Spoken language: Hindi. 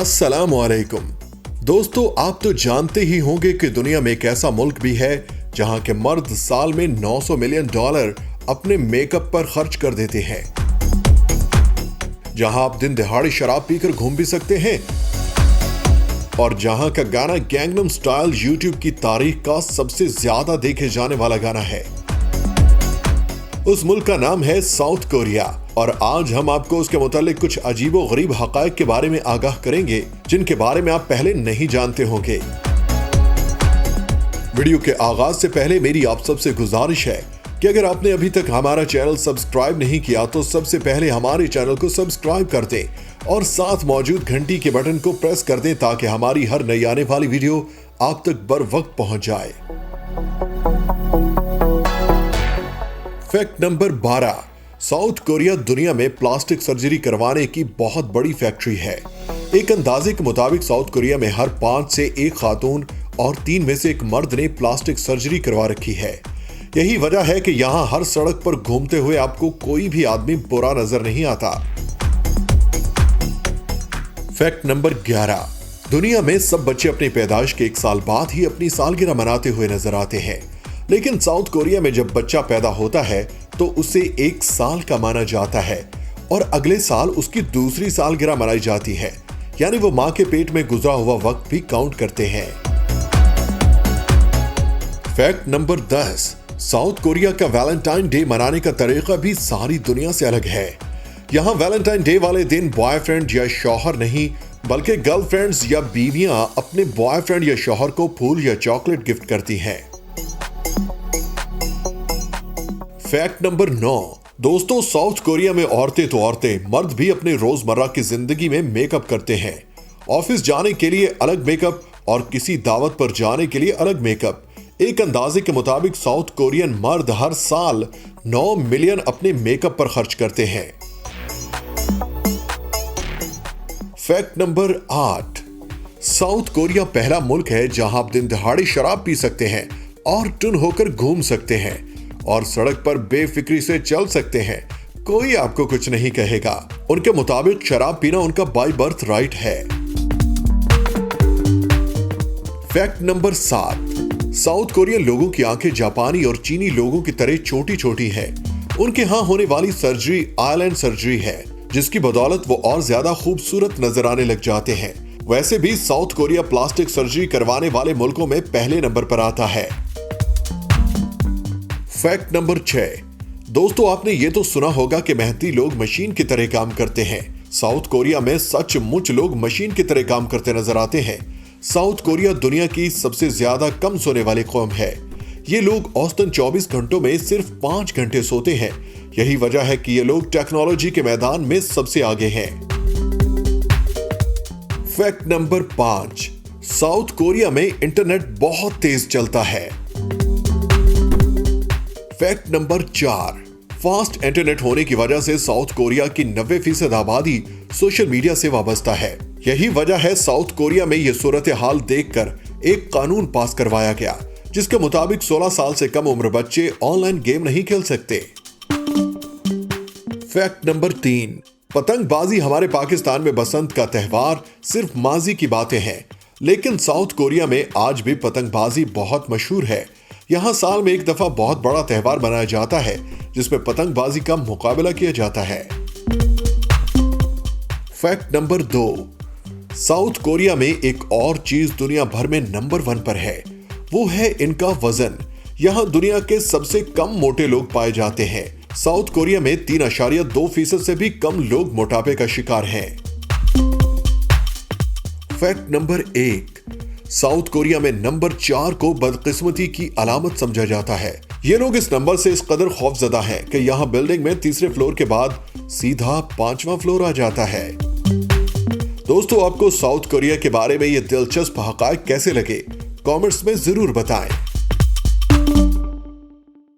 अस्सलामुअलैकुम दोस्तों, आप तो जानते ही होंगे कि दुनिया में एक ऐसा मुल्क भी है जहां के मर्द साल में $900 मिलियन अपने मेकअप पर खर्च कर देते हैं, जहां आप दिन दिहाड़े शराब पीकर घूम भी सकते हैं और जहां का गाना गैंगनम स्टाइल यूट्यूब की तारीख का सबसे ज्यादा देखे जाने वाला गाना है। उस मुल्क का नाम है साउथ कोरिया और आज हम आपको उसके मुतालिक कुछ अजीबो गरीब हकायक के बारे में आगाह करेंगे जिनके बारे में आप पहले नहीं जानते होंगे। वीडियो के आगाज से पहले मेरी आप सबसे गुजारिश है कि अगर आपने अभी तक हमारा चैनल सब्सक्राइब नहीं किया तो सबसे पहले हमारे चैनल को सब्सक्राइब कर दें और साथ मौजूद घंटी के बटन को प्रेस कर दें ताकि हमारी हर नई आने वाली वीडियो आप तक बर वक्त पहुंच जाए। फैक्ट नंबर 12, साउथ कोरिया दुनिया में प्लास्टिक सर्जरी करवाने की बहुत बड़ी फैक्ट्री है। एक अंदाजे के मुताबिक साउथ कोरिया में हर 5 से 1 खातून और 3 में से 1 मर्द ने प्लास्टिक सर्जरी करवा रखी है। यही वजह है कि यहाँ हर सड़क पर घूमते हुए आपको कोई भी आदमी बुरा नजर नहीं आता। फैक्ट नंबर 11, दुनिया में सब बच्चे अपनी पैदाइश के 1 साल बाद ही अपनी सालगिरह मनाते हुए नजर आते हैं, लेकिन साउथ कोरिया में जब बच्चा पैदा होता है तो उसे 1 साल का माना जाता है और अगले साल उसकी दूसरी सालगिरह मनाई जाती है, यानी वो मां के पेट में गुजरा हुआ वक्त भी काउंट करते हैं। फैक्ट नंबर 10, साउथ कोरिया का वैलेंटाइन डे मनाने का तरीका भी सारी दुनिया से अलग है। यहाँ वैलेंटाइन डे वाले दिन बॉयफ्रेंड या शौहर नहीं बल्कि गर्लफ्रेंड्स या बीवियां अपने बॉयफ्रेंड या शौहर को फूल या चॉकलेट गिफ्ट करती हैं। फैक्ट नंबर 9, दोस्तों साउथ कोरिया में औरतें तो औरतें, मर्द भी अपने रोजमर्रा की जिंदगी में मेकअप करते हैं। ऑफिस जाने के लिए अलग मेकअप और किसी दावत पर जाने के लिए अलग मेकअप। एक अंदाजे के मुताबिक साउथ कोरियन मर्द हर साल 9 मिलियन अपने मेकअप पर खर्च करते हैं। फैक्ट नंबर 8, साउथ कोरिया पहला मुल्क है जहां आप दिन दिहाड़े शराब पी सकते हैं और टुन होकर घूम सकते हैं और सड़क पर बेफिक्री से चल सकते हैं, कोई आपको कुछ नहीं कहेगा। उनके मुताबिक शराब पीना उनका बाय बर्थ राइट है। फैक्ट नंबर 7, साउथ कोरियन लोगों की आंखें जापानी और चीनी लोगों की तरह छोटी छोटी हैं। उनके यहाँ होने वाली सर्जरी आईलैंड सर्जरी है, जिसकी बदौलत वो और ज्यादा खूबसूरत नजर आने लग जाते हैं। वैसे भी साउथ कोरिया प्लास्टिक सर्जरी करवाने वाले मुल्कों में पहले नंबर पर आता है। फैक्ट नंबर 6, दोस्तों आपने ये तो सुना होगा कि मेहनती लोग मशीन की तरह काम करते हैं। साउथ कोरिया में सचमुच लोग मशीन की तरह काम करते नजर आते हैं। साउथ कोरिया दुनिया की सबसे ज्यादा कम सोने वाली कौम है। ये लोग औसतन 24 घंटों में सिर्फ 5 घंटे सोते हैं। यही वजह है कि ये लोग टेक्नोलॉजी के मैदान में सबसे आगे हैं। फैक्ट नंबर 5, साउथ कोरिया में इंटरनेट बहुत तेज चलता है। फैक्ट नंबर 4, फास्ट इंटरनेट होने की वजह से साउथ कोरिया की 90% आबादी सोशल मीडिया से वाबस्ता है। यही वजह है साउथ कोरिया में यह सूरत हाल देखकर एक कानून पास करवाया गया जिसके मुताबिक 16 साल से कम उम्र बच्चे ऑनलाइन गेम नहीं खेल सकते। फैक्ट नंबर 3, पतंगबाजी हमारे पाकिस्तान में बसंत का त्योहार सिर्फ माजी की बातें हैं, लेकिन साउथ कोरिया में आज भी पतंगबाजी बहुत मशहूर है। यहाँ साल में एक दफा बहुत बड़ा त्योहार मनाया जाता है जिसमें पतंगबाजी का मुकाबला किया जाता है। फैक्ट नंबर 2, साउथ कोरिया में एक और चीज दुनिया भर में नंबर 1 पर है, वो है इनका वजन। यहाँ दुनिया के सबसे कम मोटे लोग पाए जाते हैं। साउथ कोरिया में 3.2% से भी कम लोग मोटापे का शिकार हैं। फैक्ट नंबर 1, साउथ कोरिया में नंबर 4 को बदकिस्मती की अलामत समझा जाता है। ये लोग इस नंबर से इस कदर खौफजदा हैं कि यहाँ बिल्डिंग में तीसरे फ्लोर के बाद सीधा 5वां फ्लोर आ जाता है। दोस्तों आपको साउथ कोरिया के बारे में ये दिलचस्प हकायक कैसे लगे, कमेंट्स में जरूर बताएं।